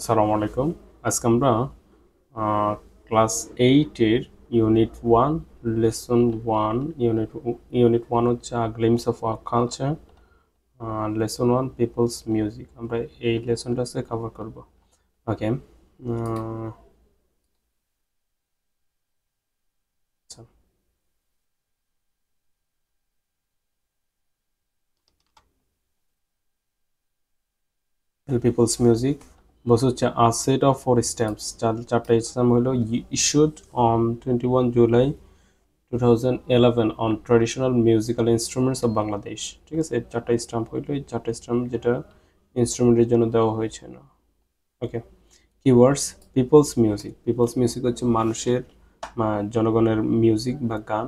আসসালামু আলাইকুম। আজকে আমরা ক্লাস 8 এর ইউনিট 1 লেসন 1 ইউনিট 1 হচ্ছে glimpses of our culture, lesson 1 people's music. আমরা এই লেসনটা আজকে কভার করব। ওকে। আচ্ছা, পিপলস মিউজিক বস হচ্ছে আ সেট অফ ফোর স্ট্যাম্পস। চারটা স্ট্যাম্প হলো issued on 21 July 2011 on traditional musical instruments of Bangladesh. ঠিক আছে, এই চারটা স্ট্যাম্প হইলো, এই চারটা স্ট্যাম্প যেটা ইনস্ট্রুমেন্টের জন্য দেওয়া হয়েছে না। Okay. Keywords: peoples music. Peoples music হচ্ছে মানুষের জনগণের মিউজিক বা গান।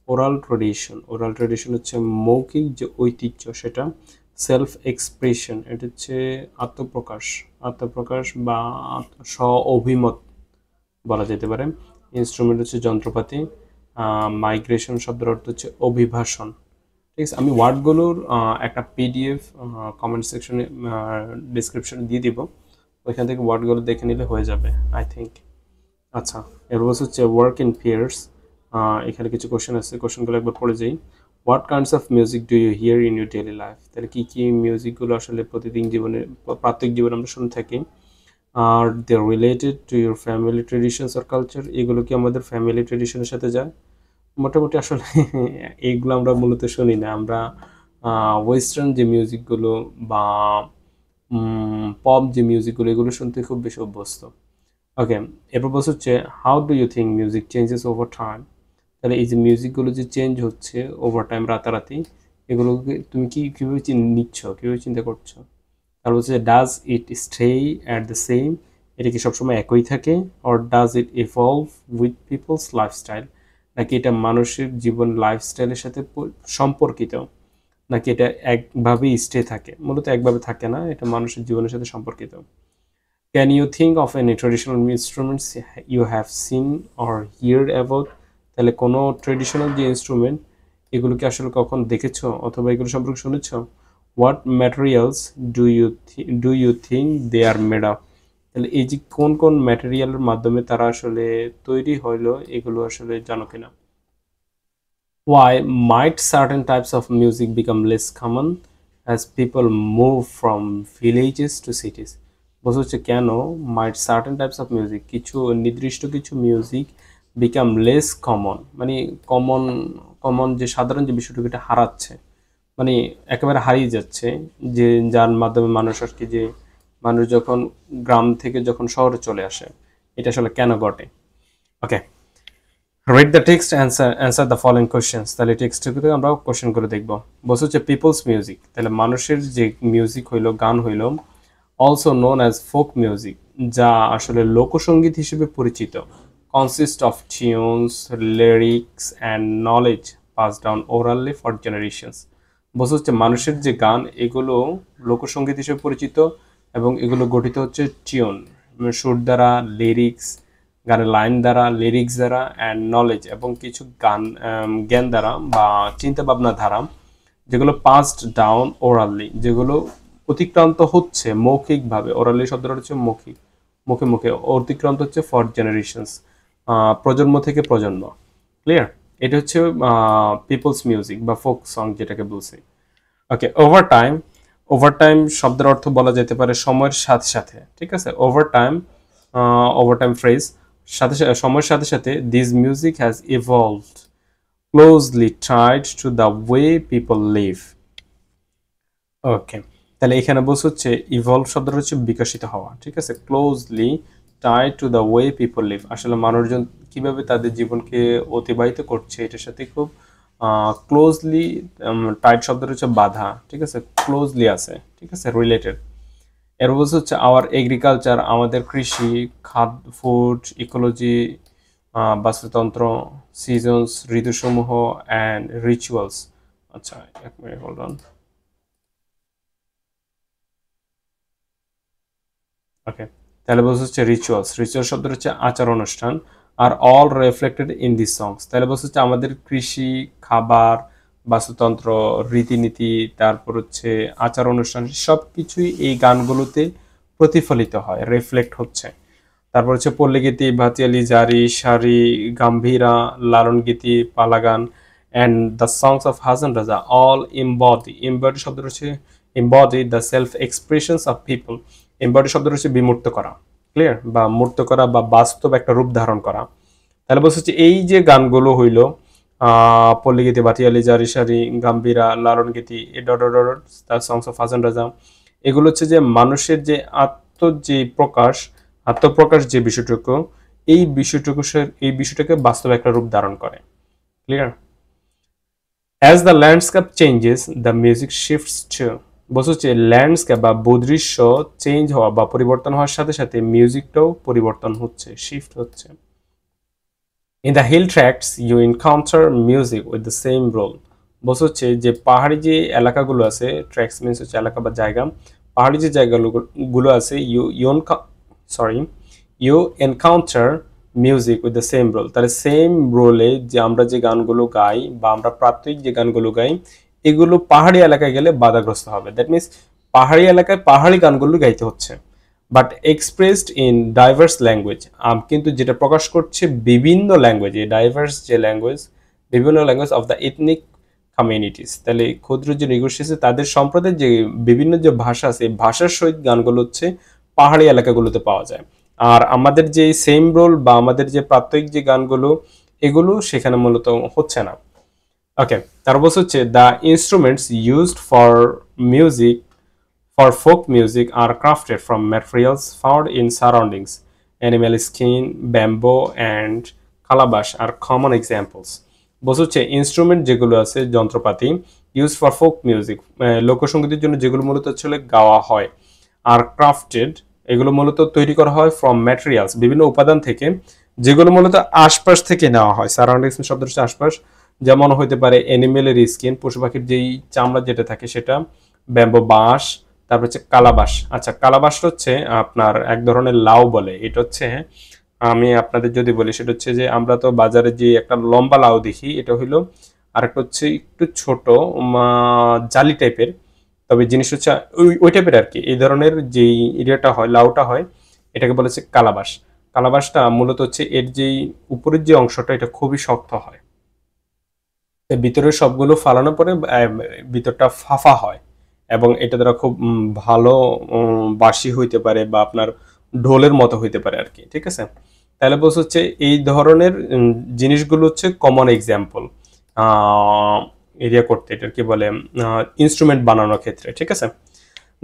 Oral tradition. ওরাল ট্রেডিশন হচ্ছে মৌখিক যে ঐতিহ্য সেটা। সেলফ এক্সপ্রেশন, এটা হচ্ছে আত্মপ্রকাশ। আত্মপ্রকাশ বা স্ব অভিমত বলা যেতে পারে। ইনস্ট্রুমেন্ট হচ্ছে যন্ত্রপাতি। মাইগ্রেশন শব্দের অর্থ হচ্ছে অভিবাসন। ঠিক আছে, আমি ওয়ার্ডগুলোর একটা পিডিএফ কমেন্ট সেকশনে ডিসক্রিপশনে দিয়ে দিব, ওইখান থেকে ওয়ার্ডগুলো দেখে নিলে হয়ে যাবে আই থিঙ্ক। আচ্ছা, এরপর হচ্ছে ওয়ার্ক ইন পেয়ার্স। এখানে কিছু কোশ্চেন আছে, কোশ্চেনগুলো একবার পড়ে যাই। What kinds of music do you hear in your daily life? তাহলে কী কী মিউজিকগুলো আসলে প্রতিদিন জীবনে, প্রাত্যহিক জীবনে আমরা শুনে থাকি। আর they related to your family traditions আর কালচার? এগুলো কি আমাদের ফ্যামিলি ট্রেডিশনের সাথে যায়? মোটামুটি আসলে এইগুলো আমরা মূলত শুনি না। আমরা ওয়েস্টার্ন যে মিউজিকগুলো বা পপ যে মিউজিকগুলো, এগুলো শুনতে খুব বেশি অভ্যস্ত। ওকে। এরপর বলছে হচ্ছে how do you think music changes over time? তাহলে এই যে মিউজিকগুলো যে চেঞ্জ হচ্ছে ওভার টাইম, রাতারাতি, এগুলোকে তুমি কীভাবে নিচ্ছ, কীভাবে চিন্তা করছো? তারপর হচ্ছে does it stay at the same? এটা কি সবসময় একই থাকে? Or does it evolve with people's lifestyle? নাকি এটা মানুষের জীবন লাইফস্টাইলের সাথে সম্পর্কিত? নাকি এটা একভাবেই স্টে থাকে? মূলত একভাবে থাকে না, এটা মানুষের জীবনের সাথে সম্পর্কিত। Can you think of any traditional instruments you have seen or heard about? তাহলে কোনো ট্রেডিশনাল যে ইনস্ট্রুমেন্ট, এগুলো কি আসলে কখন দেখেছো অথবা এগুলো সম্পর্কে শুনেছো? What materials do you think they are made of? তাহলে এই যে কোন কোন ম্যাটেরিয়ালের মাধ্যমে তারা আসলে তৈরি হইলো, এগুলো আসলে জানো কিনা? Why might certain types of music become less common as people move from villages to cities? বলছে হচ্ছে কেন might certain types of music, কিছু নির্দিষ্ট কিছু মিউজিক become less common, মানে কমন কমন যে সাধারণ যে বিষয়টুকু এটা হারাচ্ছে, মানে একেবারে হারিয়ে যাচ্ছে, যে যার মাধ্যমে মানুষ আর কি, যে মানুষ যখন গ্রাম থেকে যখন শহরে চলে আসে, এটা আসলে কেন ঘটে? Okay. Read the text, answer the following questions. তাহলে টেক্সটে আমরা কোশ্চেনগুলো দেখবো। বলছে হচ্ছে পিপলস মিউজিক, তাহলে মানুষের যে মিউজিক হইলো, গান হইলো, also known as folk music, যা আসলে লোকসঙ্গীত হিসেবে পরিচিত, consist of tunes, lyrics and knowledge pass down orally for generations. বলছে হচ্ছে মানুষের যে গান, এগুলো লোকসঙ্গীত হিসেবে পরিচিত এবং এগুলো গঠিত হচ্ছে টিউন, সুর দ্বারা, লিরিক্স, গানের লাইন দ্বারা, লিরিক্স দ্বারা, অ্যান্ড নলেজ, এবং কিছু জ্ঞান দ্বারা বা চিন্তা ভাবনা দ্বারা, যেগুলো পাসড ডাউন ওরালি, যেগুলো অতিক্রান্ত হচ্ছে মৌখিকভাবে। ওরালি শব্দটা হচ্ছে মৌখিক, মুখে মুখে, অতিক্রান্ত হচ্ছে ফর জেনারেশনস, প্রজন্ম থেকে প্রজন্ম। ক্লিয়ার? এটা হচ্ছে পিপলস মিউজিক বা ফোক সং যেটাকে বলছি। ওকে। ওভার টাইম শব্দের অর্থ বলা যেতে পারে সময়ের সাথে সাথে। ঠিক আছে, ওভার টাইম ফ্রেজ, সময়ের সাথে সাথে this music has evolved closely tied to the way people live. Okay. তাহলে এখানে বলছে হচ্ছে ইভলভ শব্দটা হচ্ছে বিকশিত হওয়া। ঠিক আছে, closely tied to the way people leave, আসলে মানুষজন কিভাবে তাদের জীবনকে অতিবাহিত করছে এটার সাথে খুব ক্লোজলি, টাইট শব্দটা হচ্ছে বাধা। ঠিক আছে, ক্লোজলি আছে, ঠিক আছে, রিলেটেড। এর বলছে হচ্ছে আওয়ার এগ্রিকালচার, আমাদের কৃষি, খাদ্য, ফুড, ইকোলজি, বাস্তুতন্ত্র, সিজনস, ঋতুসমূহ, অ্যান্ড রিচুয়ালস। আচ্ছা, এক মিনিট হোল্ড অন। ওকে। তাহলে বলছে হচ্ছে রিচুয়ালস, রিচুয়াল শব্দটা হচ্ছে আচার অনুষ্ঠান। আর অল রিফ্লেক্টেড ইন দিস সংস, তাহলে বলছে হচ্ছে আমাদের কৃষি, খাবার, বাস্তুতন্ত্র, রীতিনীতি, তারপর হচ্ছে আচার অনুষ্ঠান, সব কিছুই এই গানগুলোতে প্রতিফলিত হয়, রিফ্লেক্ট হচ্ছে। তারপর হচ্ছে পল্লীগীতি, ভাতিয়ালি, জারি, সারি, Gambhira, Lalon Geeti, Palagan and the songs of Hasan Raja all embody শব্দটা হচ্ছে embody the self expressions of people. Embody শব্দটা হচ্ছে বিমূর্ত করা, ক্লিয়ার, বা মূর্ত করা বা বাস্তব একটা রূপ ধারণ করা। তাহলে বলছে হচ্ছে এই যে গানগুলো হইল পল্লীগীতি, ভাতিয়ালি, জারি, সারি, গাম্ভীরা, লালন গীতি, দ্য সংস অফ হাসান রাজা, এগুলো হচ্ছে যে মানুষের যে আত্মপ্রকাশ যে বিষয়টুকু, এই বিষয়টাকে বাস্তবে একটা রূপ ধারণ করে, clear. As the landscape changes the music shifts too. বলছে হচ্ছে ল্যান্ডস্কেপ বা ভূদৃশ্য চেঞ্জ হওয়া বা পরিবর্তন হওয়ার সাথে সাথে মিউজিকটাও পরিবর্তন হচ্ছে, শিফট হচ্ছে। In the hill tracts you encounter music with the same role. বলছে হচ্ছে যে পাহাড়ি যে এলাকাগুলো আছে, ট্র্যাক্স মিনস হচ্ছে এলাকা বা জায়গা, পাহাড়ি যে জায়গাগুলো আছে, you encounter music with the same role. তাহলে সেম রোলে যে আমরা যে গানগুলো গাই বা আমরা প্রাত্যহিক যে গানগুলো গাই, এগুলো পাহাড়ি এলাকায় গেলে বাধাগ্রস্ত হবে। দ্যাট মিনস পাহাড়ি এলাকায় পাহাড়ি গানগুলো গাইতে হচ্ছে, but expressed in diverse language, কিন্তু যেটা প্রকাশ করছে বিভিন্ন ল্যাঙ্গুয়েজ, এই ডাইভার্স যে ল্যাঙ্গুয়েজ, বিভিন্ন language of the ethnic communities. তাহলে ক্ষুদ্র যে নিগোষ্ঠী আছে তাদের সম্প্রদায়ের যে বিভিন্ন যে ভাষা আছে, এই ভাষার সহিত গানগুলো হচ্ছে পাহাড়ি এলাকাগুলোতে পাওয়া যায়। আর আমাদের যে সেম রোল বা আমাদের যে প্রাত্যহিক যে গানগুলো, এগুলো সেখানে মূলত হচ্ছে না। ওকে, তারপর হচ্ছে the instruments used for music for folk music are crafted from materials found in surroundings. Animal skin, bamboo, and calabash are common examples. বলছে ইনস্ট্রুমেন্ট যেগুলো আছে, যন্ত্রপাতি ইউজ ফর ফোক মিউজিক, লোকসঙ্গীতের জন্য যেগুলো মূলত আসলে গাওয়া হয়, আর ক্রাফটেড, এগুলো মূলত তৈরি করা হয় ফ্রম ম্যাটেরিয়ালস, বিভিন্ন উপাদান থেকে, যেগুলো মূলত আশপাশ থেকে নেওয়া হয়। সারাউন্ডিংস শব্দটা হচ্ছে আশপাশ, যেমন হইতে পারে অ্যানিমেলের স্কিন, পশু পাখির যেই চামড়া যেটা থাকে সেটা, ব্যাম্বো বাঁশ, তারপর হচ্ছে কালাবাস। আচ্ছা, কালাবাস হচ্ছে আপনার এক ধরনের লাউ বলে, এটা হচ্ছে, আমি আপনাদের যদি বলি, সেটা হচ্ছে যে আমরা তো বাজারে যে একটা লম্বা লাউ দেখি, এটা হইলো, আর একটা হচ্ছে একটু ছোট জালি টাইপের, তবে জিনিস হচ্ছে ওই টাইপের আর কি। এই ধরনের যেই এরিয়াটা হয়, লাউটা হয়, এটাকে বলেছে কালাবাস। কালাবাসটা মূলত হচ্ছে এর যেই উপরের যে অংশটা, এটা খুবই শক্ত হয়, ভিতরের সবগুলো ফালানোর পরে ভিতরটা ফাফা হয়, এবং এটা দ্বারা খুব ভালো বাঁশি হইতে পারে বা আপনার ঢোলের মতো হইতে পারে আর কি, ঠিক আছে। তাহলে বলছে হচ্ছে এই ধরনের জিনিসগুলো হচ্ছে কমন এক্সাম্পল এরিয়া করতে, এটার কি বলে, ইনস্ট্রুমেন্ট বানানোর ক্ষেত্রে, ঠিক আছে।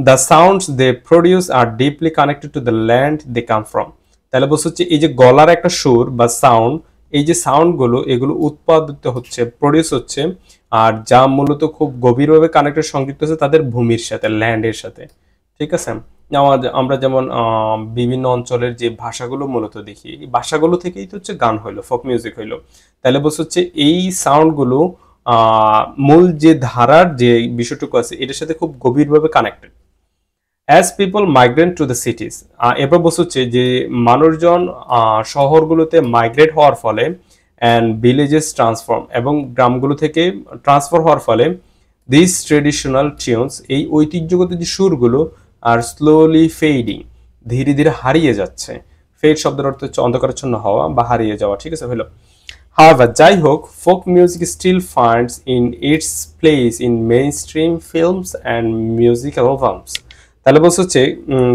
The sounds they produce are deeply connected to the land they come from. তাহলে বলছে হচ্ছে এই যে গলার একটা সুর বা সাউন্ড, এই যে সাউন্ডগুলো, এগুলো উৎপাদিত হচ্ছে, প্রডিউস হচ্ছে, আর যা মূলত খুব গভীরভাবে কানেক্টেড, সংযুক্ত আছে তাদের ভূমির সাথে, ল্যান্ডের সাথে, ঠিক আছে। আমরা যেমন বিভিন্ন অঞ্চলের যে ভাষাগুলো মূলত দেখি, এই ভাষাগুলো থেকেই তো হচ্ছে গান হইলো, ফোক মিউজিক হইলো। তাহলে বলছে হচ্ছে এই সাউন্ডগুলো মূল যে ধারার যে বিষয়টুকু আছে, এটার সাথে খুব গভীরভাবে connected. As people migrate to the সিটিজ, এরপর বলছে হচ্ছে যে মানুষজন শহরগুলোতে মাইগ্রেট হওয়ার ফলে, অ্যান্ড ভিলেজেস ট্রান্সফর্ম, এবং গ্রামগুলো থেকে ট্রান্সফার হওয়ার ফলে, দিস ট্রেডিশনাল টিউনস, এই ঐতিহ্যগত যে সুরগুলো, আর স্লোলি ফেডিং, ধীরে ধীরে হারিয়ে যাচ্ছে। ফেড শব্দের অর্থ হচ্ছে অন্ধকারাচ্ছন্ন হওয়া বা হারিয়ে যাওয়া, ঠিক আছে, হলো। However, যাই হোক, folk music still finds in its place in mainstream films and music albums. তাহলে বলছে হচ্ছে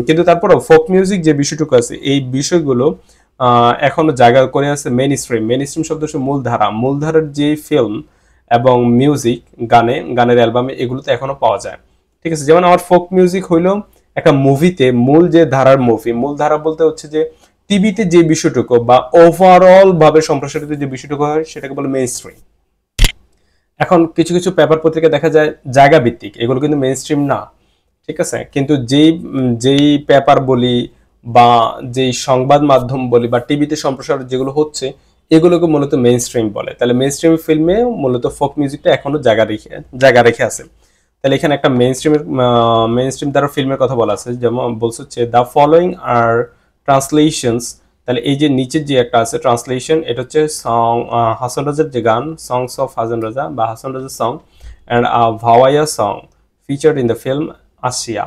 কিন্তু তারপরেও ফোক মিউজিক যে বিষয়টুকু আছে, এই বিষয়গুলো এখনো জায়গা করে আছে মেইন স্ট্রিম শব্দ হচ্ছে মূলধারার যে ফিল্ম এবং মিউজিক, গানের অ্যালবামে, এগুলোতে এখনো পাওয়া যায়, ঠিক আছে। যেমন আমার ফোক মিউজিক হইলো একটা মুভিতে মূল যে ধারার মূল ধারা বলতে হচ্ছে যে টিভিতে যে বিষয়টুকু বা ওভারঅল ভাবে সম্প্রসারিত যে বিষয়টুকু হয়, সেটাকে বলে মেইন স্ট্রিম। এখন কিছু কিছু পেপার পত্রিকা দেখা যায় জায়গা ভিত্তিক, এগুলো কিন্তু মেইন স্ট্রিম না, ঠিক আছে। কিন্তু যেই পেপার বলি বা যেই সংবাদ মাধ্যম বলি বা টিভিতে সম্প্রসার যেগুলো হচ্ছে, এগুলোকে মূলত মেইন স্ট্রিম বলে। তাহলে মেইন স্ট্রিম ফিল্মে মূলত ফোক মিউজিকটা এখনো জায়গা রেখে আছে। তাহলে এখানে একটা মেইন স্ট্রিম দ্বারা ফিল্মের কথা বলা আছে, যেমন বলছে হচ্ছে দ্য ফলোয়িং আর ট্রান্সলেশনস। তাহলে এই যে নিচের যে একটা আছে ট্রান্সলেশন, এটা হচ্ছে হাসান রাজার যে গান, সংস অফ হাসান রাজা বা হাসান রাজার song, and Bhawaiya song featured in the film Asiya.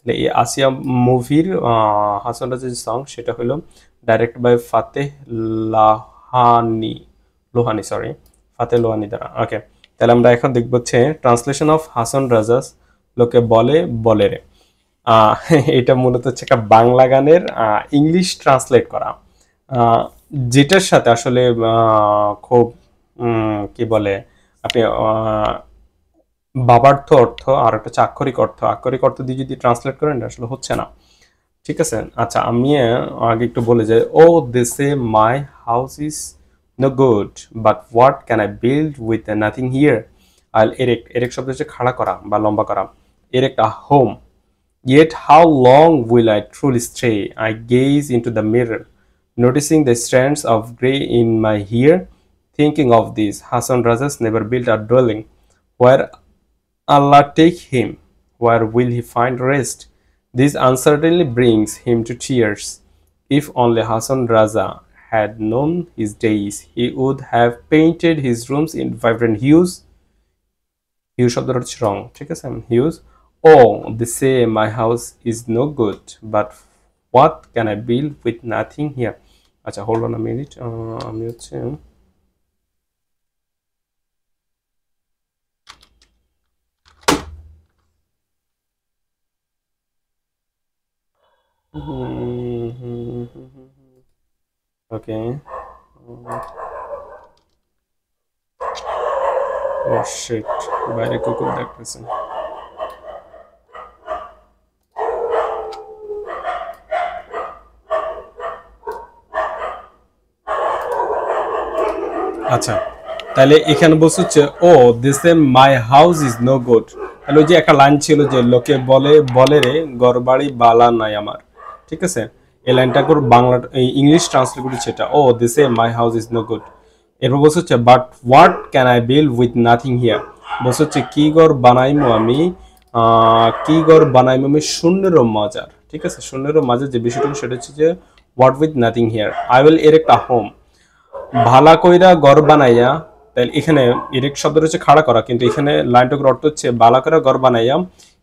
তাহলে এই আসিয়া মুভির হাসান রাজার যে সং সেটা হলো direct by Fateh Lahani Lohani, sorry, Fateh Lohani দ্বারা। ওকে, তাহলে আমরা এখন দেখব হচ্ছে ট্রান্সলেশন অফ হাসান রাজাস লোকে বলে বলে রে। আহ, এটা মূলত হচ্ছে একটা বাংলা গানের ইংলিশ ট্রান্সলেট করা, যেটার সাথে আসলে খুব কি বলে আপনি বাবার্থ অর্থ আর একটা হচ্ছে আক্ষরিক অর্থ, আক্ষরিক অর্থ দিয়ে যদি ট্রান্সলেট করেন এটা আসলে হচ্ছে না। ঠিক আছে, আচ্ছা আমি আগে একটু বলে যাই। O they say my house is no good but what can I build with nothing here. আর এরেক্ট, এরেক্ট শব্দ হচ্ছে খাড়া করা বা লম্বা করা। Erect a home, yet how long will I truly stay? I gaze into the mirror, noticing the strands of grey in my hair. Thinking of this, Hassan Rajas never built a dwelling. Where Allah take him, where will he find rest? This uncertainly brings him to tears. If only Hassan Raza had known his days, he would have painted his rooms in vibrant hues. Hue শব্দটা হচ্ছে রং, ঠিক আছে, hues. Oh, they say my house is no good, but what can I build with nothing here? আচ্ছা, hold on a minute. আমি হচ্ছে ওকে, ও sheet, বাইরে কুকুর দেখতেছে। আচ্ছা, তাহলে এখানে বলছে হচ্ছে ও this my house is no good. তাহলে ওই যে একটা লাইন ছিল যে লোকে বলে বলে রে ঘর বাড়ি বালা নাই আমার, ঠিক আছে, এই লাইনটা করে বাংলা ইংলিশ ট্রান্সলেট করেছে এটা, oh this my house is no good. এরপর বলছে হচ্ছে but what can I build with nothing here. বলছে হচ্ছে কি ঘর বানাইমো আমি, কি ঘর বানাইমো আমি শূন্যেরও মজার, ঠিক আছে, শূন্যেরও মাঝে যে বিষয়টুকু সেটা হচ্ছে যে what with nothing here, I will erect a home, ভালা কইরা ঘর বানাইয়া। তাহলে এখানে ইরেক্ট শব্দটা হচ্ছে খাড়া করা, কিন্তু এখানে লাইনটার অর্থ হচ্ছে বালা করে ঘর বানাইয়া।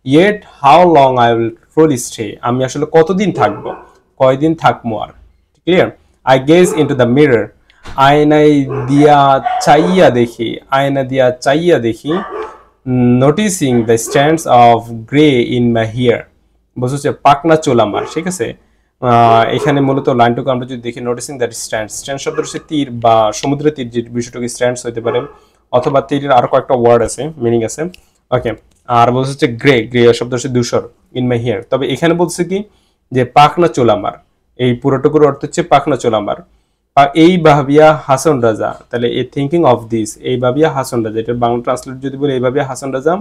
Yet how long I will truly stay, আমি আসলে কতদিন থাকবো, কয়দিন থাকবো আর। Clear. I gaze into the mirror, আয়নায় দিয়া চাইয়া দেখি, আয়না দিয়া চাইয়া দেখি। Noticing the stands of grey in my hair, বুঝছে পাকনা চুল আমার, ঠিক আছে। এখানে মূলত লাইনটুকু আমরা যদি দেখি, নোটিসিং দ্যাট স্ট্যান্ড, স্ট্যান্ড শব্দ হচ্ছে তীর বা সমুদ্রের তীর, যে বিষয়টুকু স্ট্যান্ডস হইতে পারে, অথবা তীরের আরো কয়েকটা ওয়ার্ড আছে, মিনিং আছে। ওকে, আর বলছে হচ্ছে গ্রে, গ্রে শব্দ হচ্ছে ধূসর, ইন মাই হিয়ার। তবে এখানে বলছে কি যে পাখনা চুল আমার, এই পুরোটুকুর অর্থ হচ্ছে পাখনা চুল আমার। এই ভাবিয়া হাসান রাজা, তাহলে এই থিঙ্কিং অফ দিস, এই ভাবিয়া হাসান রাজা, এটা বাংলা ট্রান্সলেট যদি বলি এই ভাবিয়া হাসান রাজা,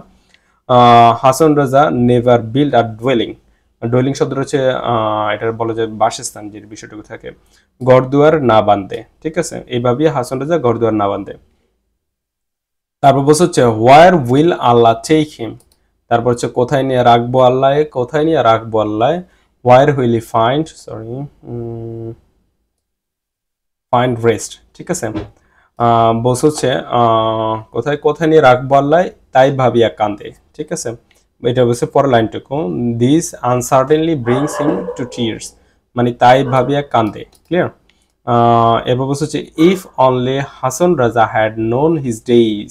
হাসান রাজা নেভার বিল্ড আর ডুয়েলিং। ডুয়েলিং শব্দটা হচ্ছে এটা বলা যায় বাসস্থান, যে বিষয়টুকু থাকে, ঘরদুয়ার না বাঁধে, ঠিক আছে, এইভাবে হাসান রাজা ঘরদুয়ার না বাঁধে। তারপর বলছে হচ্ছে where will Allah take him, তারপর হচ্ছে কোথায় নিয়ে রাখবো আল্লাহ, কোথায় নিয়ে রাখবো Allah. Where will he find, sorry, find rest, ঠিক আছে। বলছে হচ্ছে কোথায় কোথায় নিয়ে রাখবো আল্লাহ, তাই ভাবিয়া কান্দে, ঠিক আছে। এটা হচ্ছে পরের লাইনটুকু, this uncertainly brings him to tears, মানে তাই ভাবিয়া কান্দে। ক্লিয়ার। এবার বলছে হচ্ছে ইফ অনলি হাসান রাজা হ্যাড নোন হিজ ডেইজ,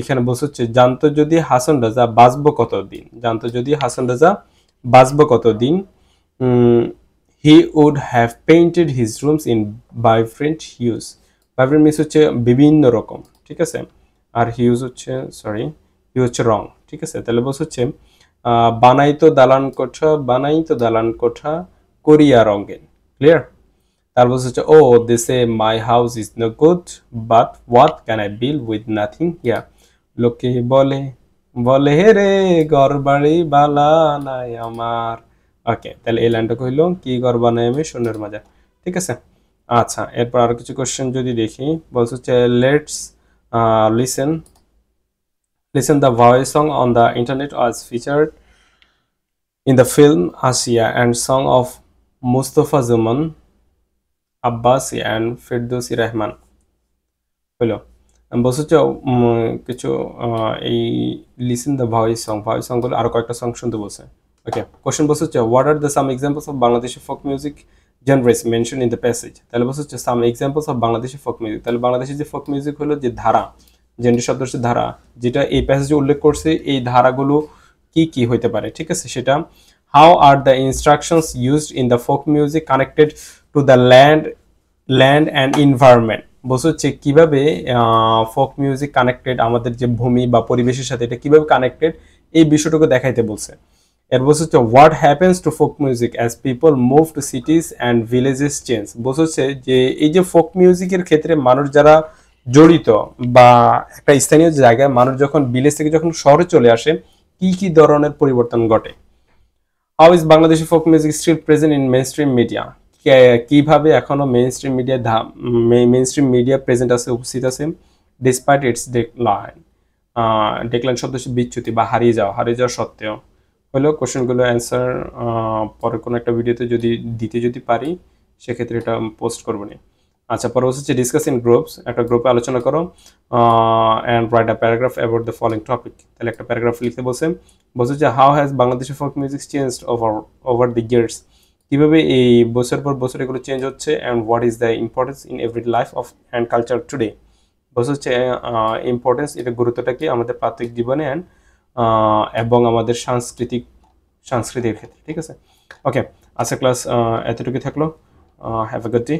এখানে বলছে হচ্ছে জানতো যদি হাসান রাজা বাঁচবো কতদিন, জানতো যদি হাসান রাজা বাঁচবো কতদিন। He would have painted his rooms in vibrant hues, vibrant means হচ্ছে বিভিন্ন রকম, ঠিক আছে, আর হিউজ হচ্ছে, সরি, হিউ হচ্ছে রং, ঠিক আছে। তাহলে বলছে হচ্ছে বানাইতো দালান কোঠা, বানাইতো দালান কোঠা করিয়া রঙেন। ক্লিয়ার। তার বলছে হচ্ছে ও this a my house is no good but what can I build with nothing here. লোকে বলে বলে হে রে ঘর বাড়ি বালা নাই আমার। ওকে, তাহলে এই লাইনটা কইলো কি ঘর বানাই আমি শূন্যের মাঝে, ঠিক আছে। আচ্ছা, এরপর আরো কিছু কোশ্চেন যদি দেখি, বলছে হচ্ছে let's listen, listen the voice song on the internet was featured in the film Asia and song of Mustafa Zaman Abbasi and Firdausi Rahman হলো। বলছে হচ্ছে কিছু এই লিসেন দ্য ভয়েস সংগুলো আরো কয়েকটা সং শুনতে বলছে। ওকে, কোশ্চেন বলছে হচ্ছে what are the some examples of Bangladeshi folk music generous mention in the passage. তাহলে বলছে হচ্ছে সাম examples of Bangladeshi folk music. তাহলে বাংলাদেশি যে ফোক মিউজিক হলো যে ধারা, জেনারেস শব্দ হচ্ছে ধারা, যেটা এই প্যাসেজে উল্লেখ করছে, এই ধারাগুলো কি কি হইতে পারে, ঠিক আছে? সেটা how are the instructions used in the folk music connected to the land and environment. বলছে হচ্ছে কিভাবে ফোক মিউজিক কানেক্টেড আমাদের যে ভূমি বা পরিবেশের সাথে, এটা কিভাবে কানেক্টেড এই বিষয়টুকু দেখাইতে বলছে। এর বলছে হচ্ছে what happens to folk music as people move to সিটিজ and villages change. বলছে হচ্ছে যে এই যে ফোক মিউজিকের ক্ষেত্রে মানুষ যারা জড়িত বা একটা স্থানীয় জায়গায় মানুষ যখন ভিলেজ থেকে যখন শহরে চলে আসে, কি কি ধরনের পরিবর্তন ঘটে। How is Bangladeshi folk music still present in mainstream media. কিভাবে এখনো মেইন স্ট্রিম মিডিয়া প্রেজেন্ট আছে, উপস্থিত আছে, ডিসপাইট ইটস ডেক্লাইন। ডেক্লাইন শব্দ হচ্ছে বিচ্যুতি বা হারিয়ে যাওয়া সত্ত্বেও। হলো কোশ্চেনগুলো অ্যান্সার পরে কোনো একটা ভিডিওতে যদি পারি সেক্ষেত্রে এটা পোস্ট করবো নি। আচ্ছা, পরে হচ্ছে ডিসকাস ইন গ্রুপস, একটা গ্রুপে আলোচনা করো and write a paragraph about the following topic. তাহলে একটা প্যারাগ্রাফ লিখতে বলছে যে how has Bangladeshi folk music changed over the years. কীভাবে এই বছর পর বছর এগুলো চেঞ্জ হচ্ছে, and what is the importance in every life of and culture today. বলছে হচ্ছে ইম্পর্টেন্স, এটা গুরুত্বটা কি আমাদের প্রাত্যহিক জীবনে অ্যান্ড এবং আমাদের সংস্কৃতির ক্ষেত্রে, ঠিক আছে? ওকে, আচ্ছা, ক্লাস এতটুকু থাকলো। Have a good day.